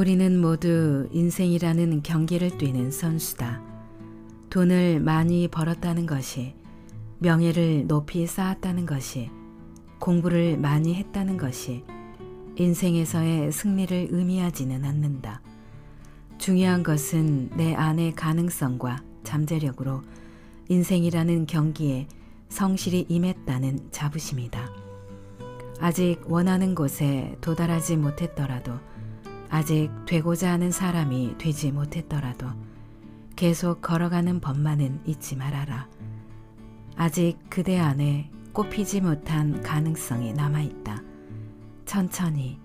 우리는 모두 인생이라는 경기를 뛰는 선수다. 돈을 많이 벌었다는 것이, 명예를 높이 쌓았다는 것이, 공부를 많이 했다는 것이 인생에서의 승리를 의미하지는 않는다. 중요한 것은 내 안의 가능성과 잠재력으로 인생이라는 경기에 성실히 임했다는 자부심이다. 아직 원하는 곳에 도달하지 못했더라도, 아직 되고자 하는 사람이 되지 못했더라도 계속 걸어가는 법만은 잊지 말아라. 아직 그대 안에 꽃피지 못한 가능성이 남아있다. 천천히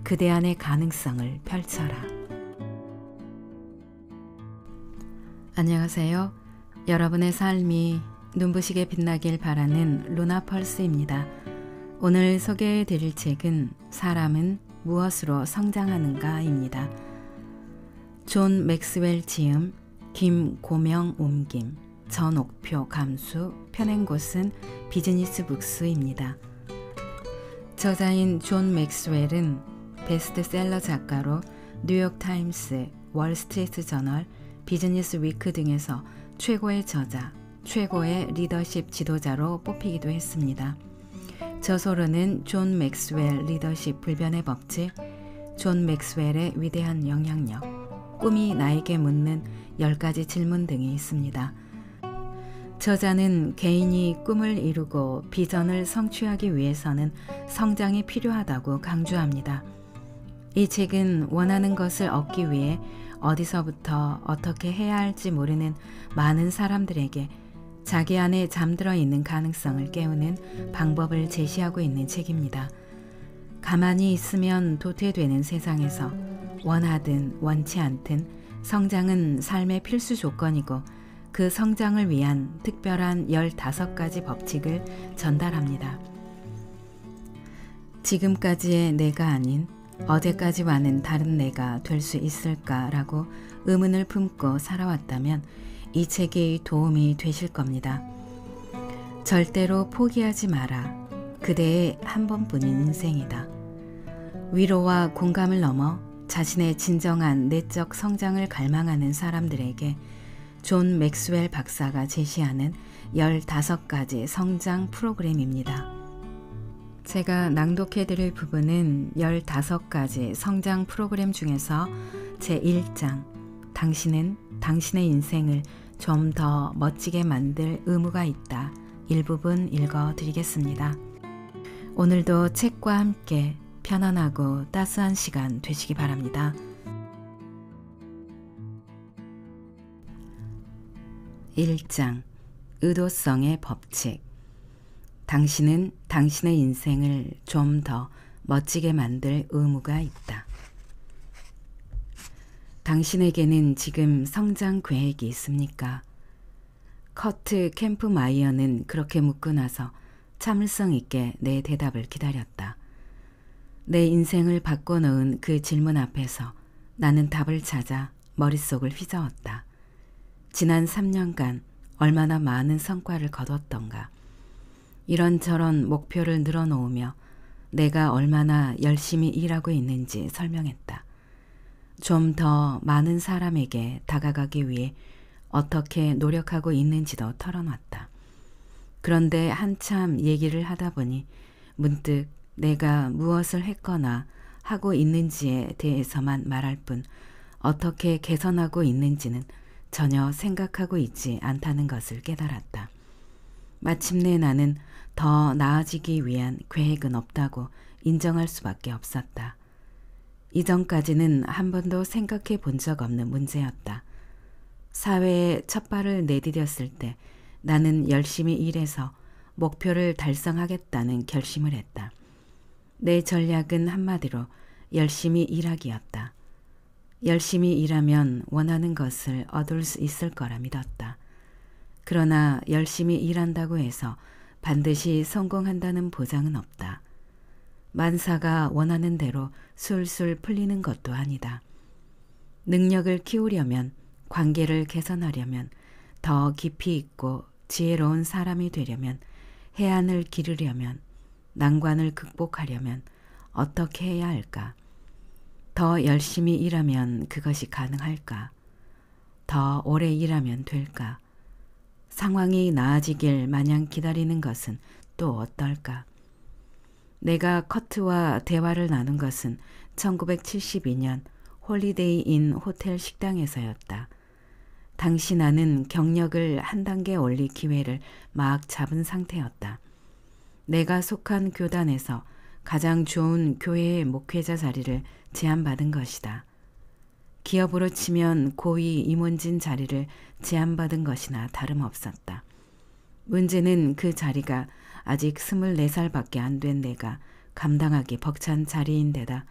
그대 안의 가능성을 펼쳐라. 안녕하세요. 여러분의 삶이 눈부시게 빛나길 바라는 루나펄스입니다. 오늘 소개해 드릴 책은 사람은 무엇으로 성장하는가입니다. 존 맥스웰 지음, 김고명 옮김, 전옥표 감수, 펴낸 곳은 비즈니스 북스입니다. 저자인 존 맥스웰은 베스트셀러 작가로 뉴욕타임스, 월스트리트 저널, 비즈니스 위크 등에서 최고의 저자, 최고의 리더십 지도자로 뽑히기도 했습니다. 저서로는 존 맥스웰 리더십 불변의 법칙, 존 맥스웰의 위대한 영향력, 꿈이 나에게 묻는 10가지 질문 등이 있습니다. 저자는 개인이 꿈을 이루고 비전을 성취하기 위해서는 성장이 필요하다고 강조합니다. 이 책은 원하는 것을 얻기 위해 어디서부터 어떻게 해야 할지 모르는 많은 사람들에게 자기 안에 잠들어 있는 가능성을 깨우는 방법을 제시하고 있는 책입니다. 가만히 있으면 도태되는 세상에서 원하든 원치 않든 성장은 삶의 필수 조건이고 그 성장을 위한 특별한 15가지 법칙을 전달합니다. 지금까지의 내가 아닌 어제까지와는 다른 내가 될 수 있을까라고 의문을 품고 살아왔다면 이 책이 도움이 되실 겁니다. 절대로 포기하지 마라. 그대의 한 번뿐인 인생이다. 위로와 공감을 넘어 자신의 진정한 내적 성장을 갈망하는 사람들에게 존 맥스웰 박사가 제시하는 15가지 성장 프로그램입니다. 제가 낭독해드릴 부분은 15가지 성장 프로그램 중에서 제1장, 당신은 당신의 인생을 좀 더 멋지게 만들 의무가 있다. 일부분 읽어드리겠습니다. 오늘도 책과 함께 편안하고 따스한 시간 되시기 바랍니다. 1장, 의도성의 법칙. 당신은 당신의 인생을 좀 더 멋지게 만들 의무가 있다. 당신에게는 지금 성장 계획이 있습니까? 커트 캠프마이어는 그렇게 묻고 나서 참을성 있게 내 대답을 기다렸다. 내 인생을 바꿔놓은 그 질문 앞에서 나는 답을 찾아 머릿속을 휘저었다. 지난 3년간 얼마나 많은 성과를 거뒀던가. 이런저런 목표를 늘어놓으며 내가 얼마나 열심히 일하고 있는지 설명했다. 좀 더 많은 사람에게 다가가기 위해 어떻게 노력하고 있는지도 털어놨다. 그런데 한참 얘기를 하다 보니 문득 내가 무엇을 했거나 하고 있는지에 대해서만 말할 뿐 어떻게 개선하고 있는지는 전혀 생각하고 있지 않다는 것을 깨달았다. 마침내 나는 더 나아지기 위한 계획은 없다고 인정할 수밖에 없었다. 이전까지는 한 번도 생각해 본 적 없는 문제였다. 사회에 첫 발을 내디뎠을 때 나는 열심히 일해서 목표를 달성하겠다는 결심을 했다. 내 전략은 한마디로 열심히 일하기였다. 열심히 일하면 원하는 것을 얻을 수 있을 거라 믿었다. 그러나 열심히 일한다고 해서 반드시 성공한다는 보장은 없다. 만사가 원하는 대로 술술 풀리는 것도 아니다. 능력을 키우려면, 관계를 개선하려면, 더 깊이 있고 지혜로운 사람이 되려면, 해안을 기르려면, 난관을 극복하려면 어떻게 해야 할까? 더 열심히 일하면 그것이 가능할까? 더 오래 일하면 될까? 상황이 나아지길 마냥 기다리는 것은 또 어떨까? 내가 커트와 대화를 나눈 것은 1972년 홀리데이 인 호텔 식당에서였다. 당시 나는 경력을 한 단계 올릴 기회를 막 잡은 상태였다. 내가 속한 교단에서 가장 좋은 교회의 목회자 자리를 제안받은 것이다. 기업으로 치면 고위 임원진 자리를 제안받은 것이나 다름없었다. 문제는 그 자리가 아직 24살밖에 안 된 내가 감당하기 벅찬 자리인데다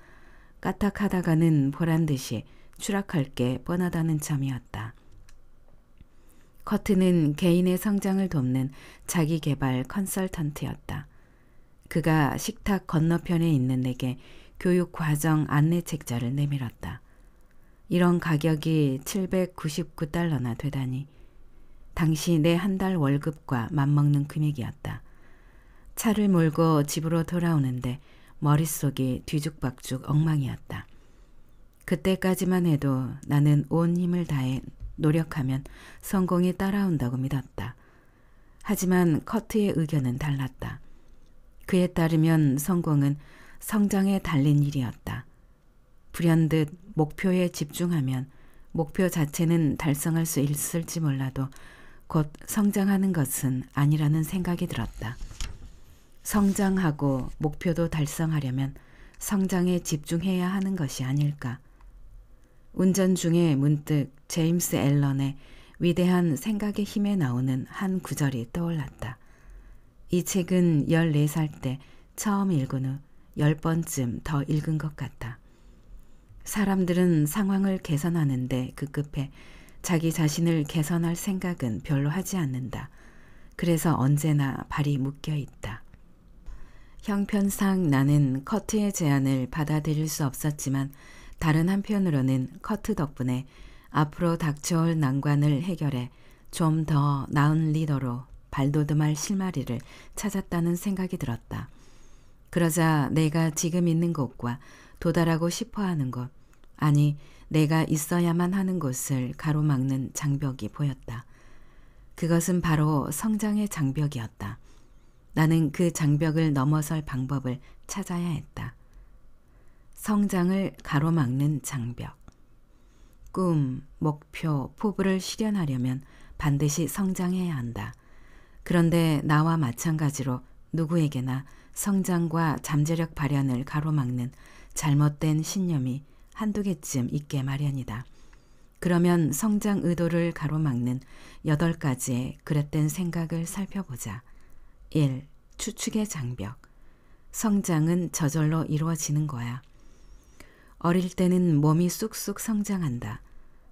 까딱하다가는 보란듯이 추락할 게 뻔하다는 점이었다. 커트는 개인의 성장을 돕는 자기개발 컨설턴트였다. 그가 식탁 건너편에 있는 내게 교육과정 안내책자를 내밀었다. 이런 가격이 799달러나 되다니 당시 내 한 달 월급과 맞먹는 금액이었다. 차를 몰고 집으로 돌아오는데 머릿속이 뒤죽박죽 엉망이었다. 그때까지만 해도 나는 온 힘을 다해 노력하면 성공이 따라온다고 믿었다. 하지만 커트의 의견은 달랐다. 그에 따르면 성공은 성장에 달린 일이었다. 불현듯 목표에 집중하면 목표 자체는 달성할 수 있을지 몰라도 곧 성장하는 것은 아니라는 생각이 들었다. 성장하고 목표도 달성하려면 성장에 집중해야 하는 것이 아닐까. 운전 중에 문득 제임스 앨런의 위대한 생각의 힘에 나오는 한 구절이 떠올랐다. 이 책은 14살 때 처음 읽은 후 10번쯤 더 읽은 것 같다. 사람들은 상황을 개선하는데 급급해 자기 자신을 개선할 생각은 별로 하지 않는다. 그래서 언제나 발이 묶여 있다. 형편상 나는 커트의 제안을 받아들일 수 없었지만 다른 한편으로는 커트 덕분에 앞으로 닥쳐올 난관을 해결해 좀 더 나은 리더로 발돋움할 실마리를 찾았다는 생각이 들었다. 그러자 내가 지금 있는 곳과 도달하고 싶어하는 곳, 아니 내가 있어야만 하는 곳을 가로막는 장벽이 보였다. 그것은 바로 성장의 장벽이었다. 나는 그 장벽을 넘어설 방법을 찾아야 했다. 성장을 가로막는 장벽. 꿈, 목표, 포부를 실현하려면 반드시 성장해야 한다. 그런데 나와 마찬가지로 누구에게나 성장과 잠재력 발현을 가로막는 잘못된 신념이 한두 개쯤 있게 마련이다. 그러면 성장 의도를 가로막는 8가지의 그릇된 생각을 살펴보자. 1. 추측의 장벽. 성장은 저절로 이루어지는 거야. 어릴 때는 몸이 쑥쑥 성장한다.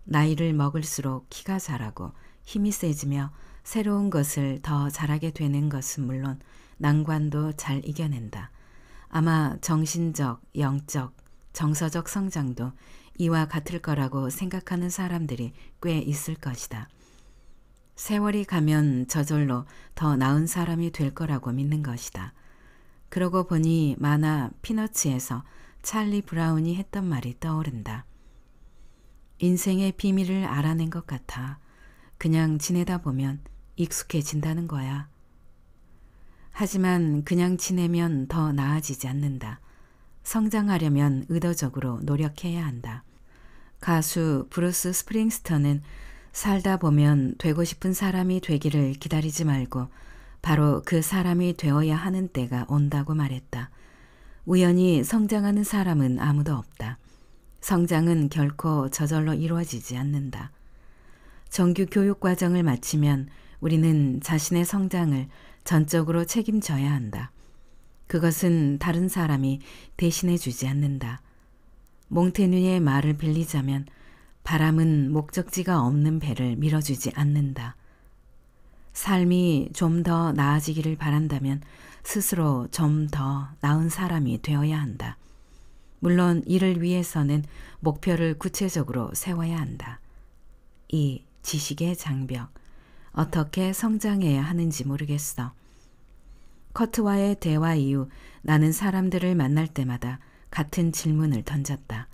나이를 먹을수록 키가 자라고 힘이 세지며 새로운 것을 더 잘하게 되는 것은 물론 난관도 잘 이겨낸다. 아마 정신적, 영적, 정서적 성장도 이와 같을 거라고 생각하는 사람들이 꽤 있을 것이다. 세월이 가면 저절로 더 나은 사람이 될 거라고 믿는 것이다. 그러고 보니 만화 피너츠에서 찰리 브라운이 했던 말이 떠오른다. 인생의 비밀을 알아낸 것 같아. 그냥 지내다 보면 익숙해진다는 거야. 하지만 그냥 지내면 더 나아지지 않는다. 성장하려면 의도적으로 노력해야 한다. 가수 브루스 스프링스턴은 살다 보면 되고 싶은 사람이 되기를 기다리지 말고 바로 그 사람이 되어야 하는 때가 온다고 말했다. 우연히 성장하는 사람은 아무도 없다. 성장은 결코 저절로 이루어지지 않는다. 정규 교육 과정을 마치면 우리는 자신의 성장을 전적으로 책임져야 한다. 그것은 다른 사람이 대신해 주지 않는다. 몽테뉴의 말을 빌리자면 바람은 목적지가 없는 배를 밀어주지 않는다. 삶이 좀 더 나아지기를 바란다면 스스로 좀 더 나은 사람이 되어야 한다. 물론 이를 위해서는 목표를 구체적으로 세워야 한다. 2. 지식의 장벽. 어떻게 성장해야 하는지 모르겠어. 커트와의 대화 이후 나는 사람들을 만날 때마다 같은 질문을 던졌다.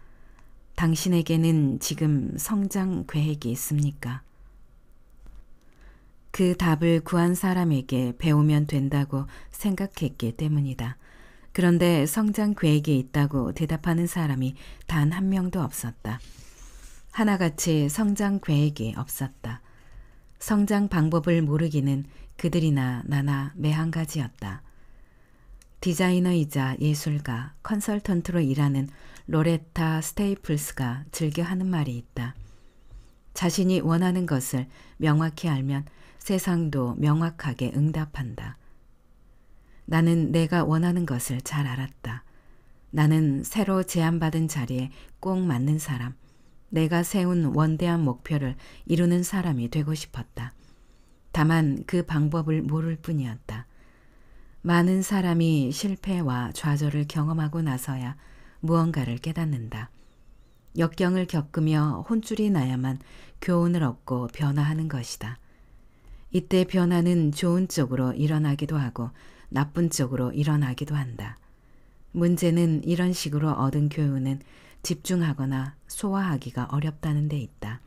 당신에게는 지금 성장 계획이 있습니까? 그 답을 구한 사람에게 배우면 된다고 생각했기 때문이다. 그런데 성장 계획이 있다고 대답하는 사람이 단 한 명도 없었다. 하나같이 성장 계획이 없었다. 성장 방법을 모르기는 그들이나 나나 매한가지였다. 디자이너이자 예술가, 컨설턴트로 일하는 로레타 스테이플스가 즐겨 하는 말이 있다. 자신이 원하는 것을 명확히 알면 세상도 명확하게 응답한다. 나는 내가 원하는 것을 잘 알았다. 나는 새로 제안받은 자리에 꼭 맞는 사람, 내가 세운 원대한 목표를 이루는 사람이 되고 싶었다. 다만 그 방법을 모를 뿐이었다. 많은 사람이 실패와 좌절을 경험하고 나서야 무언가를 깨닫는다. 역경을 겪으며 혼쭐이 나야만 교훈을 얻고 변화하는 것이다. 이때 변화는 좋은 쪽으로 일어나기도 하고 나쁜 쪽으로 일어나기도 한다. 문제는 이런 식으로 얻은 교훈은 집중하거나 소화하기가 어렵다는 데 있다.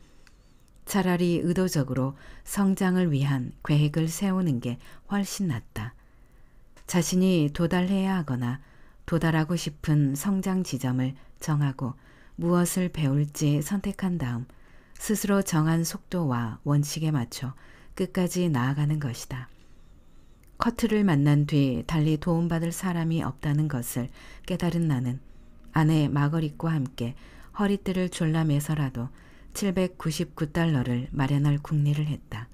차라리 의도적으로 성장을 위한 계획을 세우는 게 훨씬 낫다. 자신이 도달해야 하거나 도달하고 싶은 성장 지점을 정하고 무엇을 배울지 선택한 다음 스스로 정한 속도와 원칙에 맞춰 끝까지 나아가는 것이다. 커트를 만난 뒤 달리 도움받을 사람이 없다는 것을 깨달은 나는 아내 마거릿과 함께 허리띠를 졸라매서라도 $799를 마련할 궁리를 했다.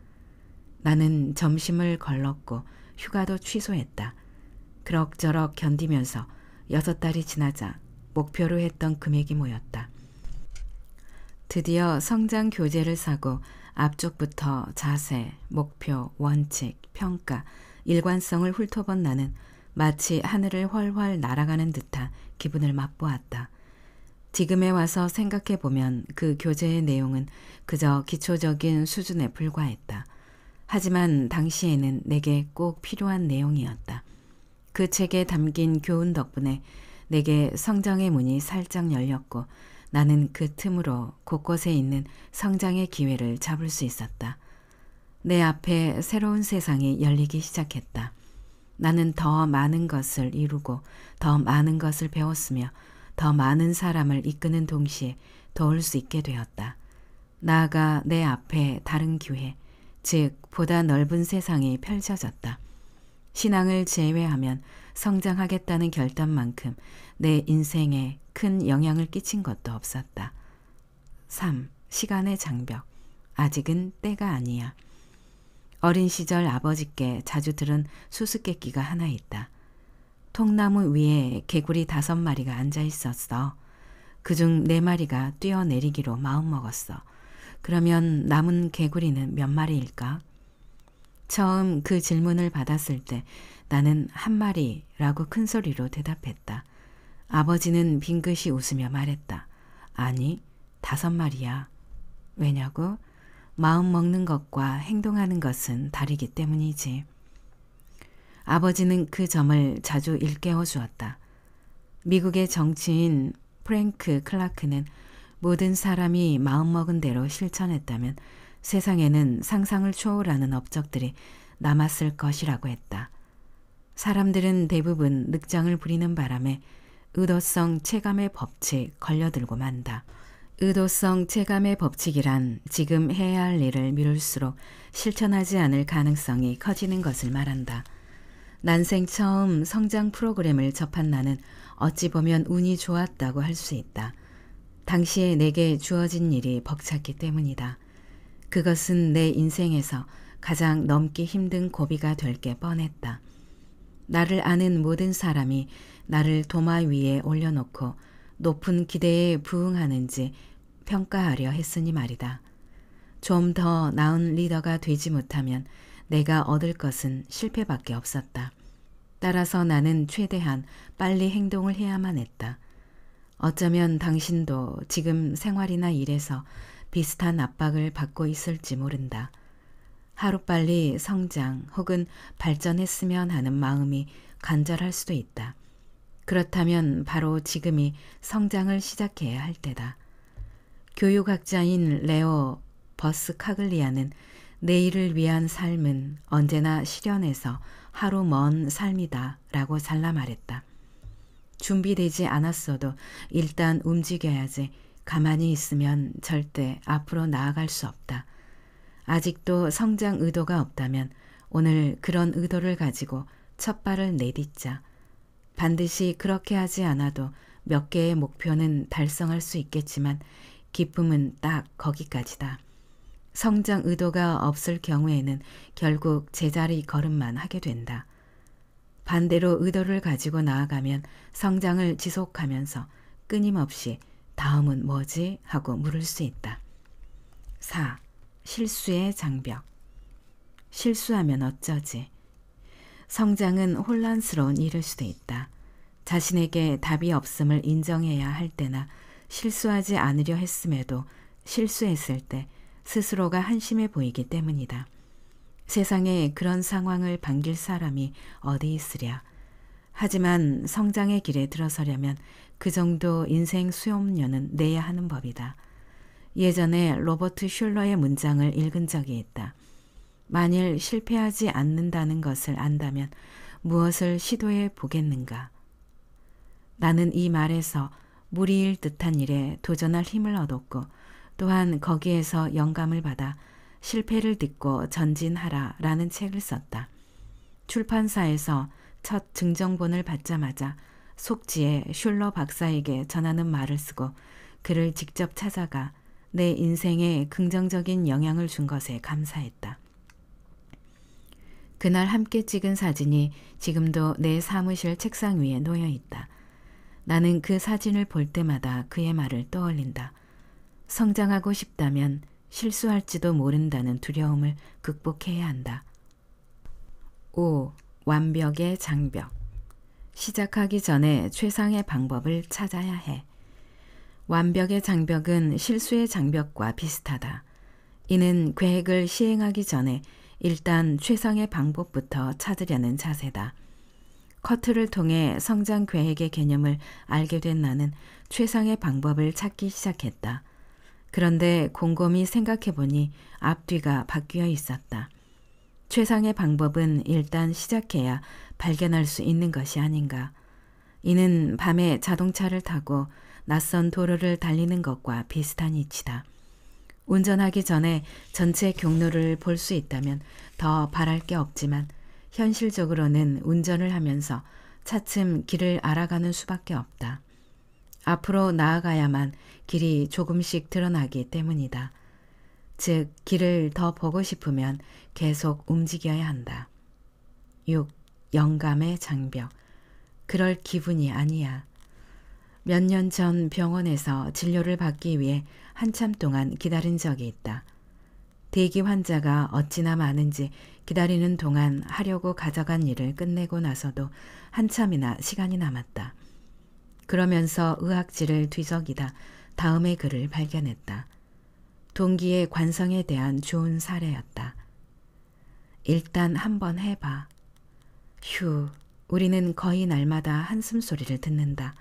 나는 점심을 걸렀고 휴가도 취소했다. 그럭저럭 견디면서 6달이 지나자 목표로 했던 금액이 모였다. 드디어 성장 교재를 사고 앞쪽부터 자세, 목표, 원칙, 평가, 일관성을 훑어본 나는 마치 하늘을 훨훨 날아가는 듯한 기분을 맛보았다. 지금에 와서 생각해보면 그 교재의 내용은 그저 기초적인 수준에 불과했다. 하지만 당시에는 내게 꼭 필요한 내용이었다. 그 책에 담긴 교훈 덕분에 내게 성장의 문이 살짝 열렸고 나는 그 틈으로 곳곳에 있는 성장의 기회를 잡을 수 있었다. 내 앞에 새로운 세상이 열리기 시작했다. 나는 더 많은 것을 이루고 더 많은 것을 배웠으며 더 많은 사람을 이끄는 동시에 도울 수 있게 되었다. 나아가 내 앞에 다른 기회, 즉 보다 넓은 세상이 펼쳐졌다. 신앙을 제외하면 성장하겠다는 결단만큼 내 인생에 큰 영향을 끼친 것도 없었다. 3. 시간의 장벽. 아직은 때가 아니야. 어린 시절 아버지께 자주 들은 수수께끼가 하나 있다. 통나무 위에 개구리 5마리가 앉아 있었어. 그중 4마리가 뛰어내리기로 마음먹었어. 그러면 남은 개구리는 몇 마리일까? 처음 그 질문을 받았을 때 나는 1마리라고 큰 소리로 대답했다. 아버지는 빙긋이 웃으며 말했다. 아니, 5마리야. 왜냐고? 마음 먹는 것과 행동하는 것은 다르기 때문이지. 아버지는 그 점을 자주 일깨워 주었다. 미국의 정치인 프랭크 클라크는 모든 사람이 마음먹은 대로 실천했다면 세상에는 상상을 초월하는 업적들이 남았을 것이라고 했다. 사람들은 대부분 늑장을 부리는 바람에 의도성 체감의 법칙 걸려들고 만다. 의도성 체감의 법칙이란 지금 해야 할 일을 미룰수록 실천하지 않을 가능성이 커지는 것을 말한다. 난생 처음 성장 프로그램을 접한 나는 어찌 보면 운이 좋았다고 할 수 있다. 당시에 내게 주어진 일이 벅찼기 때문이다. 그것은 내 인생에서 가장 넘기 힘든 고비가 될 게 뻔했다. 나를 아는 모든 사람이 나를 도마 위에 올려놓고 높은 기대에 부응하는지 평가하려 했으니 말이다. 좀 더 나은 리더가 되지 못하면 내가 얻을 것은 실패밖에 없었다. 따라서 나는 최대한 빨리 행동을 해야만 했다. 어쩌면 당신도 지금 생활이나 일에서 비슷한 압박을 받고 있을지 모른다. 하루빨리 성장 혹은 발전했으면 하는 마음이 간절할 수도 있다. 그렇다면 바로 지금이 성장을 시작해야 할 때다. 교육학자인 레오 버스카글리아는 내일을 위한 삶은 언제나 실현에서 하루 먼 삶이다 라고 잘라 말했다. 준비되지 않았어도 일단 움직여야지. 가만히 있으면 절대 앞으로 나아갈 수 없다. 아직도 성장 의도가 없다면 오늘 그런 의도를 가지고 첫 발을 내딛자. 반드시 그렇게 하지 않아도 몇 개의 목표는 달성할 수 있겠지만 기쁨은 딱 거기까지다. 성장 의도가 없을 경우에는 결국 제자리 걸음만 하게 된다. 반대로 의도를 가지고 나아가면 성장을 지속하면서 끊임없이 다음은 뭐지? 하고 물을 수 있다. 4. 실수의 장벽. 실수하면 어쩌지? 성장은 혼란스러운 일일 수도 있다. 자신에게 답이 없음을 인정해야 할 때나 실수하지 않으려 했음에도 실수했을 때 스스로가 한심해 보이기 때문이다. 세상에 그런 상황을 반길 사람이 어디 있으랴. 하지만 성장의 길에 들어서려면 그 정도 인생 수업료는 내야 하는 법이다. 예전에 로버트 슐러의 문장을 읽은 적이 있다. 만일 실패하지 않는다는 것을 안다면 무엇을 시도해 보겠는가? 나는 이 말에서 무리일 듯한 일에 도전할 힘을 얻었고 또한 거기에서 영감을 받아 실패를 딛고 전진하라 라는 책을 썼다. 출판사에서 첫 증정본을 받자마자 속지에 슐러 박사에게 전하는 말을 쓰고 그를 직접 찾아가 내 인생에 긍정적인 영향을 준 것에 감사했다. 그날 함께 찍은 사진이 지금도 내 사무실 책상 위에 놓여 있다. 나는 그 사진을 볼 때마다 그의 말을 떠올린다. 성장하고 싶다면 실수할지도 모른다는 두려움을 극복해야 한다. 5. 완벽의 장벽. 시작하기 전에 최상의 방법을 찾아야 해. 완벽의 장벽은 실수의 장벽과 비슷하다. 이는 계획을 시행하기 전에 일단 최상의 방법부터 찾으려는 자세다. 커트를 통해 성장 계획의 개념을 알게 된 나는 최상의 방법을 찾기 시작했다. 그런데 곰곰이 생각해보니 앞뒤가 바뀌어 있었다. 최상의 방법은 일단 시작해야 발견할 수 있는 것이 아닌가. 이는 밤에 자동차를 타고 낯선 도로를 달리는 것과 비슷한 이치다. 운전하기 전에 전체 경로를 볼 수 있다면 더 바랄 게 없지만 현실적으로는 운전을 하면서 차츰 길을 알아가는 수밖에 없다. 앞으로 나아가야만 길이 조금씩 드러나기 때문이다. 즉, 길을 더 보고 싶으면 계속 움직여야 한다. 6. 영감의 장벽. 그럴 기분이 아니야. 몇 년 전 병원에서 진료를 받기 위해 한참 동안 기다린 적이 있다. 대기 환자가 어찌나 많은지 기다리는 동안 하려고 가져간 일을 끝내고 나서도 한참이나 시간이 남았다. 그러면서 의학지를 뒤적이다 다음의 글을 발견했다. 동기의 관성에 대한 좋은 사례였다. 일단 한번 해봐. 휴, 우리는 거의 날마다 한숨 소리를 듣는다.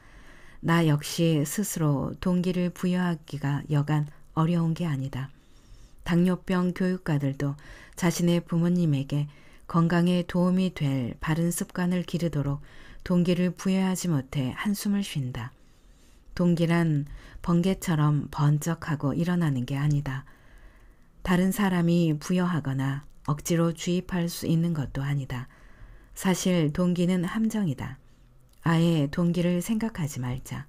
나 역시 스스로 동기를 부여하기가 여간 어려운 게 아니다. 당뇨병 교육가들도 자신의 부모님에게 건강에 도움이 될 바른 습관을 기르도록 동기를 부여하지 못해 한숨을 쉰다. 동기란 번개처럼 번쩍하고 일어나는 게 아니다. 다른 사람이 부여하거나 억지로 주입할 수 있는 것도 아니다. 사실 동기는 함정이다. 아예 동기를 생각하지 말자.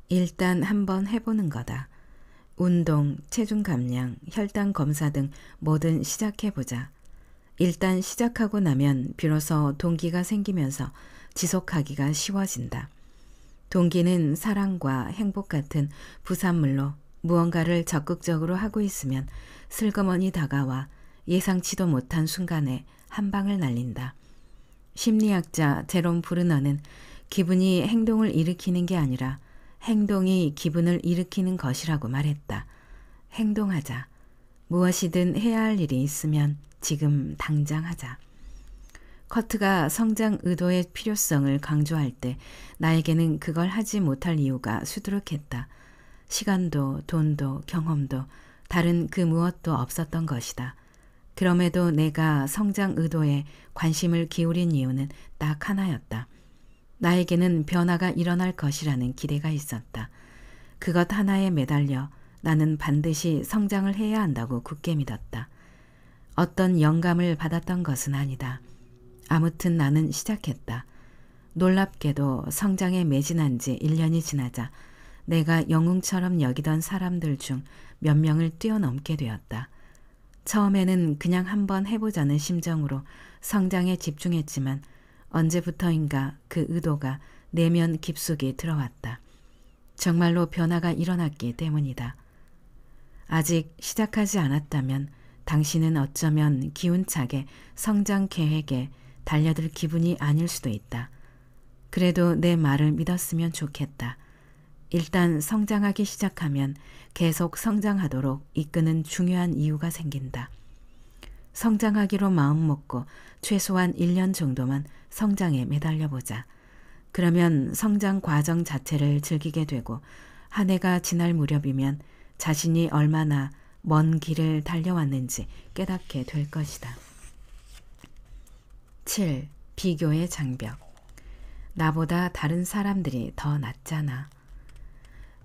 일단 한번 해보는 거다. 운동, 체중 감량, 혈당 검사 등 뭐든 시작해보자. 일단 시작하고 나면 비로소 동기가 생기면서 지속하기가 쉬워진다. 동기는 사랑과 행복 같은 부산물로 무언가를 적극적으로 하고 있으면 슬그머니 다가와 예상치도 못한 순간에 한 방을 날린다. 심리학자 제롬 브루너는 기분이 행동을 일으키는 게 아니라 행동이 기분을 일으키는 것이라고 말했다. 행동하자. 무엇이든 해야 할 일이 있으면 지금 당장 하자. 커트가 성장 의도의 필요성을 강조할 때 나에게는 그걸 하지 못할 이유가 수두룩했다. 시간도 돈도 경험도 다른 그 무엇도 없었던 것이다. 그럼에도 내가 성장 의도에 관심을 기울인 이유는 딱 하나였다. 나에게는 변화가 일어날 것이라는 기대가 있었다. 그것 하나에 매달려 나는 반드시 성장을 해야 한다고 굳게 믿었다. 어떤 영감을 받았던 것은 아니다. 아무튼 나는 시작했다. 놀랍게도 성장에 매진한 지 1년이 지나자 내가 영웅처럼 여기던 사람들 중 몇 명을 뛰어넘게 되었다. 처음에는 그냥 한번 해보자는 심정으로 성장에 집중했지만 언제부터인가 그 의도가 내면 깊숙이 들어왔다. 정말로 변화가 일어났기 때문이다. 아직 시작하지 않았다면 당신은 어쩌면 기운차게 성장 계획에 달려들 기분이 아닐 수도 있다. 그래도 내 말을 믿었으면 좋겠다. 일단 성장하기 시작하면 계속 성장하도록 이끄는 중요한 이유가 생긴다. 성장하기로 마음먹고 최소한 1년 정도만 성장에 매달려보자. 그러면 성장 과정 자체를 즐기게 되고 한 해가 지날 무렵이면 자신이 얼마나 먼 길을 달려왔는지 깨닫게 될 것이다. 7. 비교의 장벽. 나보다 다른 사람들이 더 낫잖아.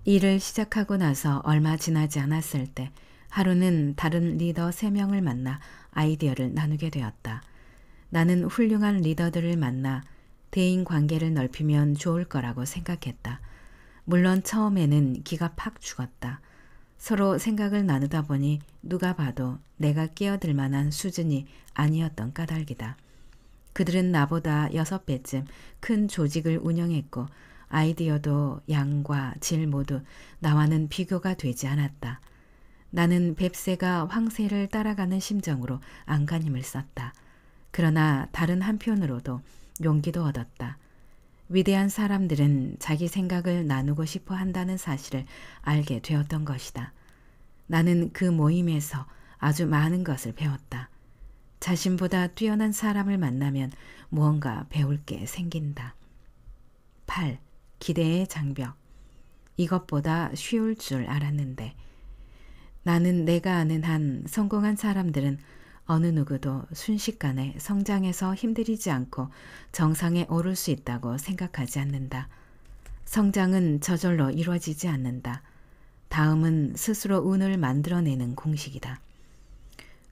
일을 시작하고 나서 얼마 지나지 않았을 때 하루는 다른 리더 3명을 만나 아이디어를 나누게 되었다. 나는 훌륭한 리더들을 만나 대인 관계를 넓히면 좋을 거라고 생각했다. 물론 처음에는 기가 팍 죽었다. 서로 생각을 나누다 보니 누가 봐도 내가 끼어들 만한 수준이 아니었던 까닭이다. 그들은 나보다 6배쯤 큰 조직을 운영했고 아이디어도 양과 질 모두 나와는 비교가 되지 않았다. 나는 뱁새가 황새를 따라가는 심정으로 안간힘을 썼다. 그러나 다른 한편으로도 용기도 얻었다. 위대한 사람들은 자기 생각을 나누고 싶어 한다는 사실을 알게 되었던 것이다. 나는 그 모임에서 아주 많은 것을 배웠다. 자신보다 뛰어난 사람을 만나면 무언가 배울 게 생긴다. 8. 기대의 장벽. 이것보다 쉬울 줄 알았는데. 나는 내가 아는 한 성공한 사람들은 어느 누구도 순식간에 성장해서 힘들이지 않고 정상에 오를 수 있다고 생각하지 않는다. 성장은 저절로 이루어지지 않는다. 다음은 스스로 운을 만들어내는 공식이다.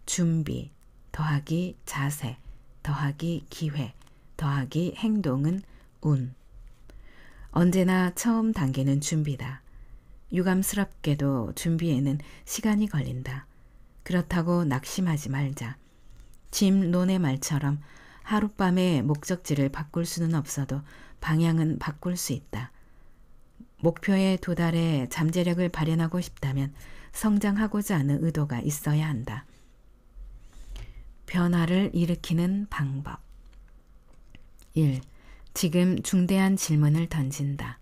준비 더하기 자세 더하기 기회 더하기 행동은 운. 언제나 처음 단계는 준비다. 유감스럽게도 준비에는 시간이 걸린다. 그렇다고 낙심하지 말자. 짐 론의 말처럼 하룻밤에 목적지를 바꿀 수는 없어도 방향은 바꿀 수 있다. 목표에 도달해 잠재력을 발현하고 싶다면 성장하고자 하는 의도가 있어야 한다. 변화를 일으키는 방법. 1. 지금 중대한 질문을 던진다.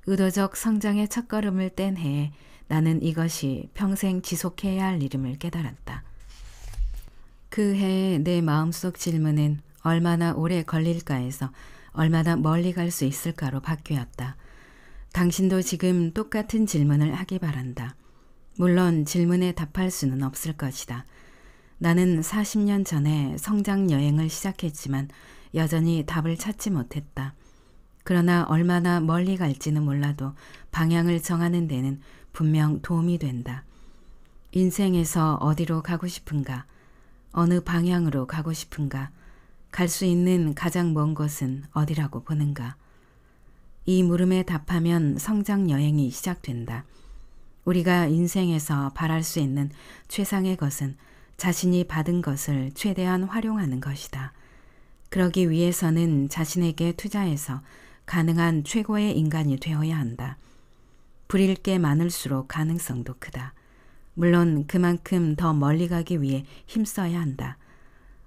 의도적 성장의 첫걸음을 뗀 해에 나는 이것이 평생 지속해야 할 일임을 깨달았다. 그 해에 내 마음속 질문은 얼마나 오래 걸릴까에서 얼마나 멀리 갈 수 있을까로 바뀌었다. 당신도 지금 똑같은 질문을 하기 바란다. 물론 질문에 답할 수는 없을 것이다. 나는 40년 전에 성장 여행을 시작했지만 여전히 답을 찾지 못했다. 그러나 얼마나 멀리 갈지는 몰라도 방향을 정하는 데는 분명 도움이 된다. 인생에서 어디로 가고 싶은가? 어느 방향으로 가고 싶은가? 갈 수 있는 가장 먼 곳은 어디라고 보는가? 이 물음에 답하면 성장 여행이 시작된다. 우리가 인생에서 바랄 수 있는 최상의 것은 자신이 받은 것을 최대한 활용하는 것이다. 그러기 위해서는 자신에게 투자해서 가능한 최고의 인간이 되어야 한다. 부릴 게 많을수록 가능성도 크다. 물론 그만큼 더 멀리 가기 위해 힘써야 한다.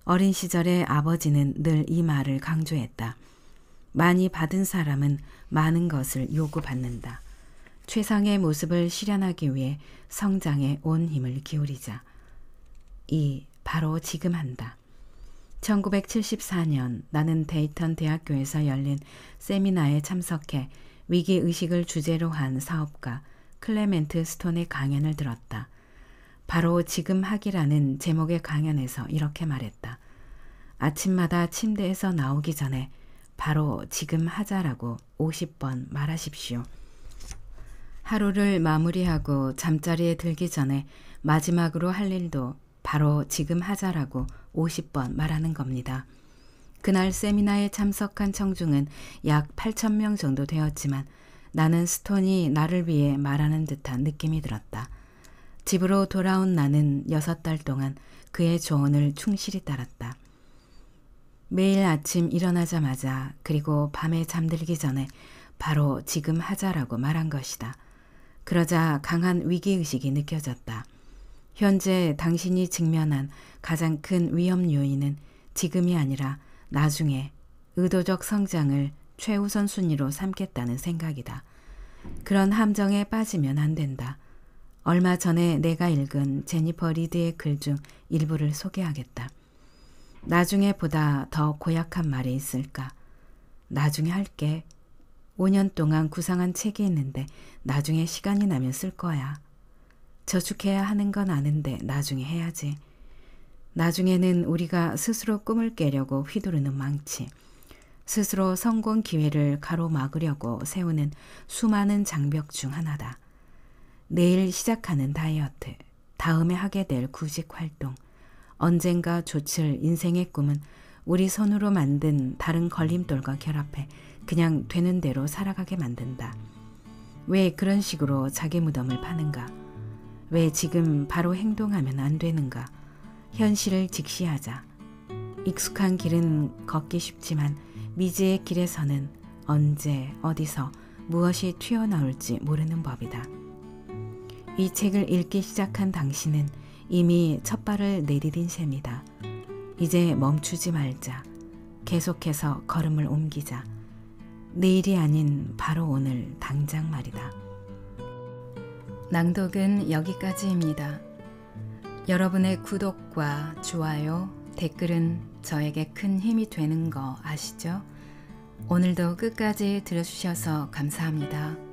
어린 시절에 아버지는 늘 이 말을 강조했다. 많이 받은 사람은 많은 것을 요구받는다. 최상의 모습을 실현하기 위해 성장에 온 힘을 기울이자. 2. 바로 지금 한다. 1974년 나는 데이턴 대학교에서 열린 세미나에 참석해 위기의식을 주제로 한 사업가 클레멘트 스톤의 강연을 들었다. 바로 지금 하기라는 제목의 강연에서 이렇게 말했다. 아침마다 침대에서 나오기 전에 바로 지금 하자라고 50번 말하십시오. 하루를 마무리하고 잠자리에 들기 전에 마지막으로 할 일도 바로 지금 하자라고 50번 말하는 겁니다. 그날 세미나에 참석한 청중은 약 8,000명 정도 되었지만 나는 스톤이 나를 위해 말하는 듯한 느낌이 들었다. 집으로 돌아온 나는 6달 동안 그의 조언을 충실히 따랐다. 매일 아침 일어나자마자 그리고 밤에 잠들기 전에 바로 지금 하자라고 말한 것이다. 그러자 강한 위기의식이 느껴졌다. 현재 당신이 직면한 가장 큰 위험 요인은 지금이 아니라 나중에 의도적 성장을 최우선 순위로 삼겠다는 생각이다. 그런 함정에 빠지면 안 된다. 얼마 전에 내가 읽은 제니퍼 리드의 글 중 일부를 소개하겠다. 나중에 보다 더 고약한 말이 있을까? 나중에 할게. 5년 동안 구상한 책이 있는데 나중에 시간이 나면 쓸 거야. 저축해야 하는 건 아는데 나중에 해야지. 나중에는 우리가 스스로 꿈을 깨려고 휘두르는 망치, 스스로 성공 기회를 가로막으려고 세우는 수많은 장벽 중 하나다. 내일 시작하는 다이어트, 다음에 하게 될 구직 활동, 언젠가 좇을 인생의 꿈은 우리 손으로 만든 다른 걸림돌과 결합해 그냥 되는 대로 살아가게 만든다. 왜 그런 식으로 자기 무덤을 파는가? 왜 지금 바로 행동하면 안 되는가? 현실을 직시하자. 익숙한 길은 걷기 쉽지만 미지의 길에서는 언제 어디서 무엇이 튀어나올지 모르는 법이다. 이 책을 읽기 시작한 당신은 이미 첫 발을 내디딘 셈이다. 이제 멈추지 말자. 계속해서 걸음을 옮기자. 내일이 아닌 바로 오늘 당장 말이다. 낭독은 여기까지입니다. 여러분의 구독과 좋아요, 댓글은 저에게 큰 힘이 되는 거 아시죠? 오늘도 끝까지 들어주셔서 감사합니다.